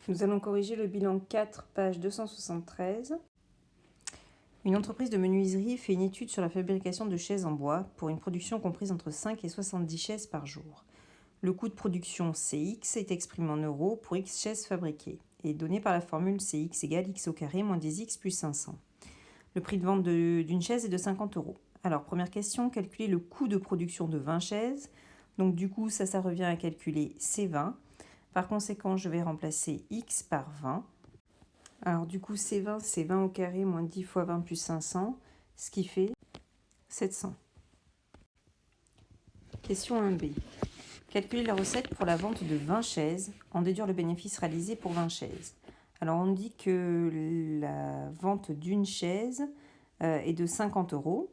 Nous allons corriger le bilan 4, page 273. Une entreprise de menuiserie fait une étude sur la fabrication de chaises en bois pour une production comprise entre 5 et 70 chaises par jour. Le coût de production CX est exprimé en euros pour X chaises fabriquées et donné par la formule CX égale X au carré moins 10X plus 500. Le prix de vente d'une chaise est de 50 euros. Alors, première question, calculer le coût de production de 20 chaises. Donc, du coup, ça revient à calculer C20. Par conséquent, je vais remplacer X par 20. Alors, du coup, C20, c'est 20 au carré moins 10 fois 20 plus 500, ce qui fait 700. Question 1b. Calculer la recette pour la vente de 20 chaises, en déduire le bénéfice réalisé pour 20 chaises. Alors, on dit que la vente d'une chaise est de 50 euros.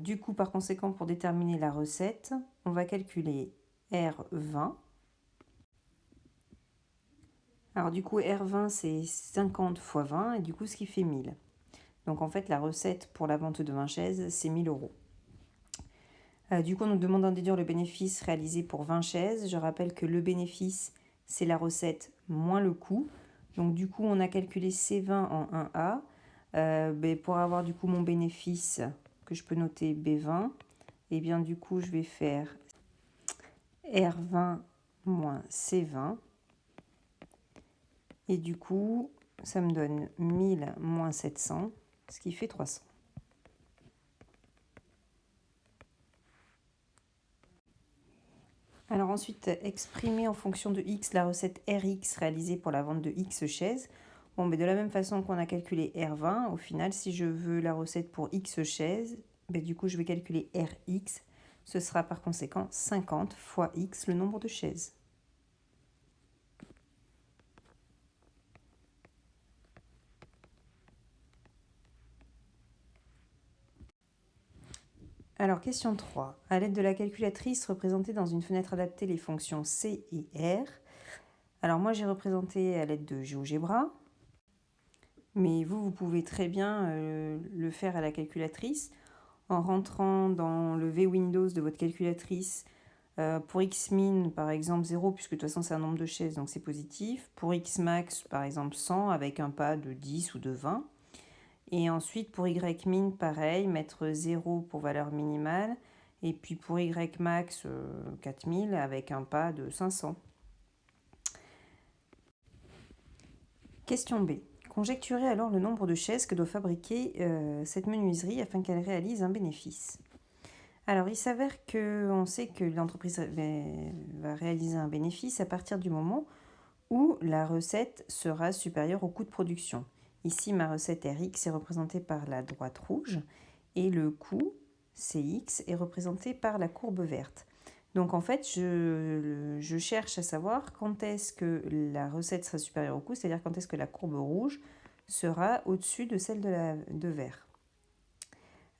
Du coup, par conséquent, pour déterminer la recette, on va calculer R20. Alors, du coup, R20, c'est 50 fois 20, et du coup, ce qui fait 1000. Donc, en fait, la recette pour la vente de 20 chaises, c'est 1000 euros. Du coup, on nous demande d'en déduire le bénéfice réalisé pour 20 chaises. Je rappelle que le bénéfice, c'est la recette moins le coût. Donc, du coup, on a calculé C20 en 1A. Pour avoir, du coup, mon bénéfice, que je peux noter B20, et bien, du coup, je vais faire R20 moins C20. Et du coup, ça me donne 1000 moins 700, ce qui fait 300. Alors ensuite, exprimer en fonction de x la recette Rx réalisée pour la vente de x chaises. Bon, mais de la même façon qu'on a calculé R20, au final, si je veux la recette pour x chaises, du coup, je vais calculer Rx. Ce sera par conséquent 50 fois x, le nombre de chaises. Alors, question 3. À l'aide de la calculatrice, représentez dans une fenêtre adaptée les fonctions C et R. Alors, moi, j'ai représenté à l'aide de GeoGebra. Mais vous pouvez très bien le faire à la calculatrice en rentrant dans le V-Windows de votre calculatrice pour Xmin, par exemple 0, puisque de toute façon c'est un nombre de chaises, donc c'est positif. Pour Xmax, par exemple 100, avec un pas de 10 ou de 20. Et ensuite pour Ymin, pareil, mettre 0 pour valeur minimale. Et puis pour Ymax, 4000 avec un pas de 500. Question B. Conjecturez alors le nombre de chaises que doit fabriquer cette menuiserie afin qu'elle réalise un bénéfice. Alors, il s'avère qu'on sait que l'entreprise va réaliser un bénéfice à partir du moment où la recette sera supérieure au coût de production. Ici, ma recette Rx est représentée par la droite rouge et le coût Cx est représenté par la courbe verte. Donc en fait, je cherche à savoir quand est-ce que la recette sera supérieure au coût, c'est-à-dire quand est-ce que la courbe rouge sera au-dessus de celle de vert,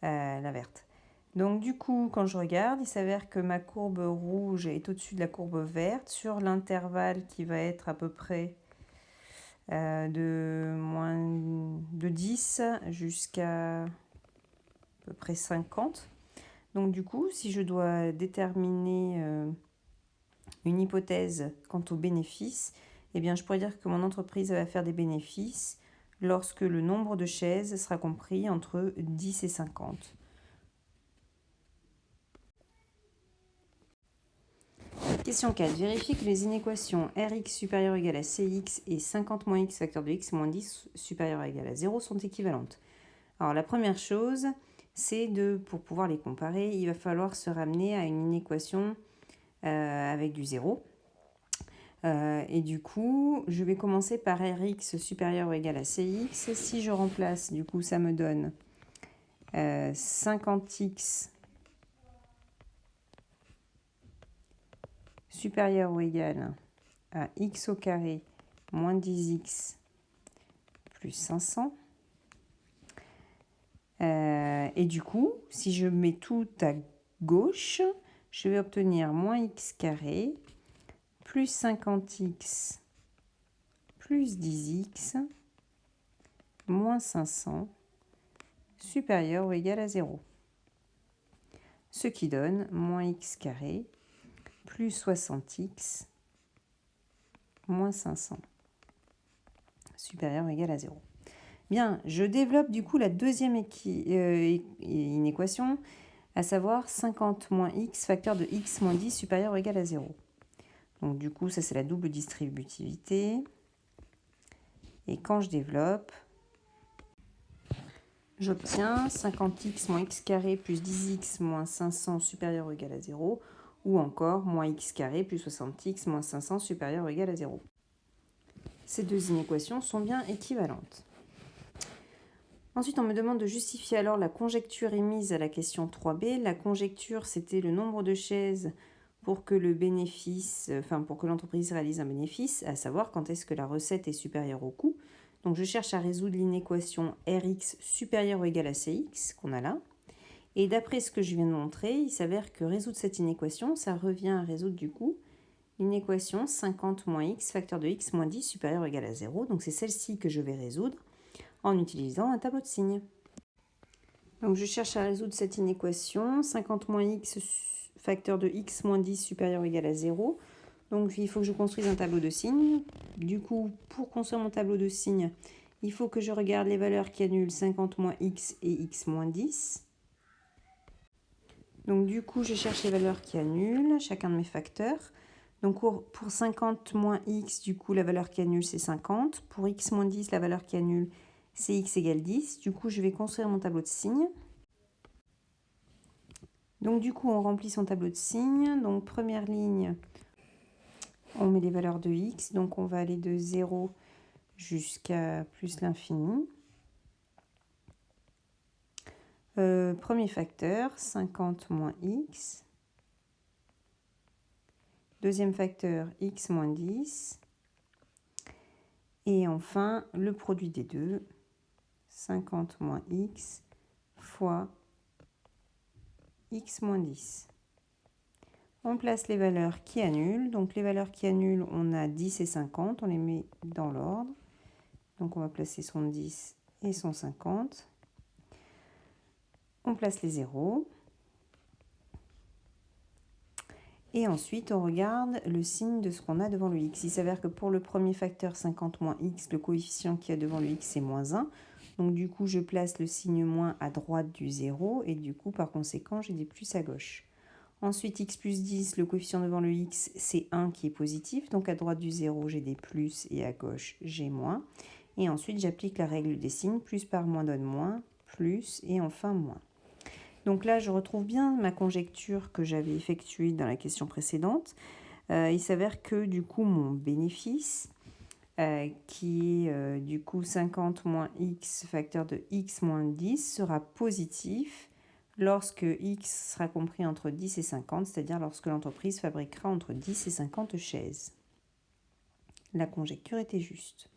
la verte. Donc du coup, quand je regarde, il s'avère que ma courbe rouge est au-dessus de la courbe verte sur l'intervalle qui va être à peu près de 10 jusqu'à à peu près 50. Donc du coup, si je dois déterminer une hypothèse quant aux bénéfices, eh bien, je pourrais dire que mon entreprise va faire des bénéfices lorsque le nombre de chaises sera compris entre 10 et 50. Question 4. Vérifiez que les inéquations Rx supérieure ou égale à Cx et 50 moins x facteur de x moins 10 supérieure ou égale à 0 sont équivalentes. Alors la première chose, c'est pour pouvoir les comparer, il va falloir se ramener à une inéquation avec du 0. Et du coup, je vais commencer par Rx supérieur ou égal à Cx. Si je remplace, du coup, ça me donne 50x supérieur ou égal à x au carré moins 10x plus 500. Et du coup, si je mets tout à gauche, je vais obtenir moins x carré plus 50x plus 10x moins 500 supérieur ou égal à 0. Ce qui donne moins x carré plus 60x moins 500. supérieur ou égal à 0. Bien, je développe du coup la deuxième inéquation, à savoir 50 moins x facteur de x moins 10 supérieur ou égal à 0. Donc du coup, ça c'est la double distributivité. Et quand je développe, j'obtiens 50x moins x carré plus 10x moins 500 supérieur ou égal à 0, ou encore moins x carré plus 60x moins 500 supérieur ou égal à 0. Ces deux inéquations sont bien équivalentes. Ensuite, on me demande de justifier alors la conjecture émise à la question 3b. La conjecture, c'était le nombre de chaises pour que pour que l'entreprise réalise un bénéfice, à savoir quand est-ce que la recette est supérieure au coût. Donc je cherche à résoudre l'inéquation Rx supérieure ou égale à Cx, qu'on a là. Et d'après ce que je viens de montrer, il s'avère que résoudre cette inéquation, ça revient à résoudre du coup l'inéquation 50 moins x facteur de x moins 10 supérieur ou égal à 0. Donc c'est celle-ci que je vais résoudre en utilisant un tableau de signes. Donc je cherche à résoudre cette inéquation, 50 moins x facteur de x moins 10 supérieur ou égal à 0. Donc il faut que je construise un tableau de signes. Du coup, pour construire mon tableau de signes, il faut que je regarde les valeurs qui annulent 50 moins x et x moins 10. Donc du coup, je cherche les valeurs qui annulent chacun de mes facteurs. Donc pour 50 moins x, du coup, la valeur qui annule, c'est 50. Pour x moins 10, la valeur qui annule, c'est x égale 10. Du coup, je vais construire mon tableau de signes. Donc du coup, on remplit son tableau de signes. Donc première ligne, on met les valeurs de x. Donc on va aller de 0 jusqu'à plus l'infini. Premier facteur, 50 moins x. Deuxième facteur, x moins 10. Et enfin, le produit des deux, 50 moins x fois x moins 10. On place les valeurs qui annulent. Donc les valeurs qui annulent, on a 10 et 50. On les met dans l'ordre. Donc on va placer son 10 et son 50. On place les zéros. Et ensuite, on regarde le signe de ce qu'on a devant le x. Il s'avère que pour le premier facteur 50 moins x, le coefficient qu'il y a devant le x, c'est moins 1. Donc du coup, je place le signe moins à droite du 0. Et du coup, par conséquent, j'ai des plus à gauche. Ensuite, x plus 10, le coefficient devant le x, c'est 1 qui est positif. Donc à droite du 0, j'ai des plus et à gauche, j'ai moins. Et ensuite, j'applique la règle des signes. Plus par moins donne moins, plus et enfin moins. Donc là, je retrouve bien ma conjecture que j'avais effectuée dans la question précédente. Il s'avère que du coup, mon bénéfice, qui est du coup 50 moins x facteur de x moins 10, sera positif lorsque x sera compris entre 10 et 50, c'est-à-dire lorsque l'entreprise fabriquera entre 10 et 50 chaises. La conjecture était juste.